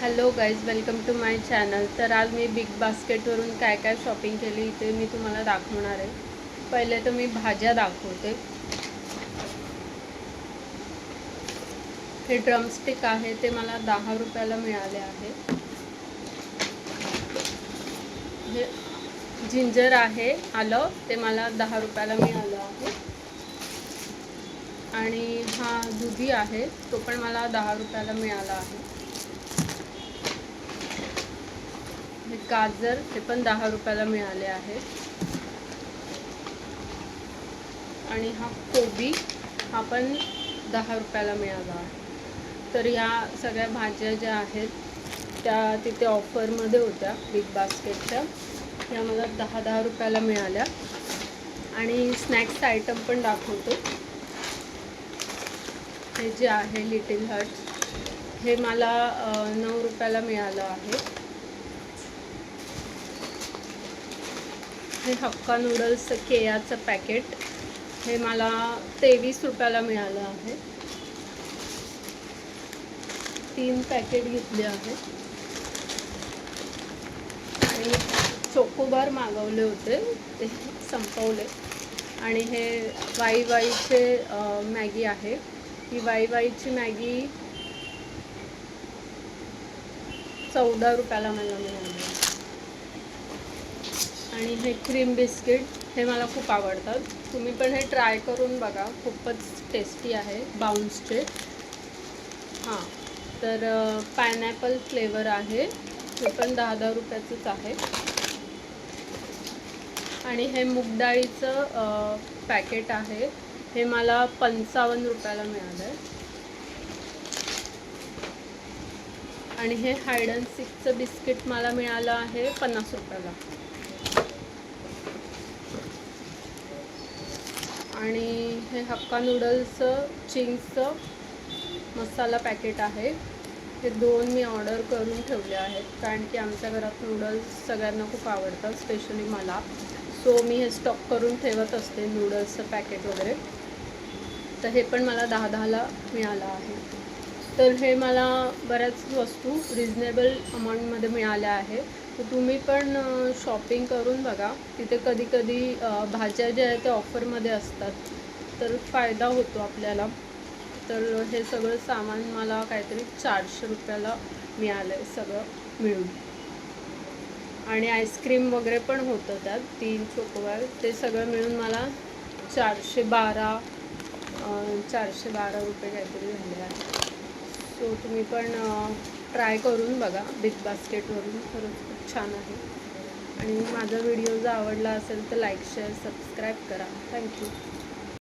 Hello guys, welcome to my channel. तर आज मी big बास्केटवरून काय काय शॉपिंग केली ते मी तुम्हाला दाखवणार आहे. पहिले तर मी भाज्या दाखवते. हे ड्रमस्टिक आहे ते मला 10 रुपयाला मिळाले आहे. हे जिंजर आहे, आलं, ते मला 10 रुपयाला मिळालं आहे. आणि हा दुधी आहे, तो पण मला 10 रुपयाला मिळाला आहे. हे गाजर, हे पण 10 रुपयाला मिळाले आहे. आणि हा कोबी, हा पण 10 रुपयाला मिळाला आहे. तर ह्या सगळ्या भाज्या ज्या आहेत त्या तिथे ऑफरमध्ये होत्या बिग बास्केटच्या. ह्या मला 10 रुपयाला मिळाल्या. आणि स्नॅक्स आयटम पण दाखवतो. हे जे आहे लिटिल हर्ट्स, हे मला 9 रुपयाला मिळालं आहे. हे हक्का नूडल्स केयाचं पॅकेट, हे मला 23 रुपयाला मिळालं आहे. 3 पॅकेट घेतले आहे. आणि चोकोबार मागवले होते, ते संपवले. आणि हे वाईचे मॅगी आहे. ही वाईची मॅगी 14 रुपयाला मला मिळाली. आणि हे क्रीम बिस्किट, हे मला खूप आवडतात. तुम्ही पण हे ट्राय करून बघा, खूपच टेस्टी आहे. बाउन्सचे. हां, तर पायनॅपल फ्लेवर आहे, हे पण 10 रुपयाचंच आहे. आणि हे मूग डाळीचं पॅकेट आहे, हे मला 55 रुपयाला मिळालं आहे. आणि हे हाईड अँड सीकचं बिस्किट मला मिळालं आहे 50 रुपयाला. आणि हे हक्का नूडल्सचं चिंग्सचं मसाला पॅकेट आहे. हे 2 मी ऑर्डर करून ठेवले आहेत, कारण की आमच्या घरात नूडल्स सगळ्यांना खूप आवडतात, स्पेशली मला. सो मी हे स्टॉक करून ठेवत असते नूडल्सचं पॅकेट वगैरे. तर हे पण मला 10ला मिळालं आहे. तर हे मला बऱ्याच वस्तू रिजनेबल अमाऊंटमध्ये मिळाल्या आहे. तर तुम्ही पण शॉपिंग करून बघा. तिथे कधी कधी भाज्या ज्या आहेत त्या ऑफरमध्ये असतात, तर फायदा होतो आपल्याला. तर हे सगळं सामान मला काहीतरी 400 रुपयाला मिळालं आहे, सगळं मिळून. आणि आईस्क्रीम वगैरे पण होतं त्यात, 3 चोकोबार, ते सगळं मिळून मला 412 रुपये काहीतरी झाले आहे. सो तुम्ही पण ट्राय करून बघा बिग बास्केटवरून, खरंच खूप छान आहे. आणि माझा व्हिडिओ जर आवडला असेल तर लाईक, शेअर, सबस्क्राईब करा. थँक्यू.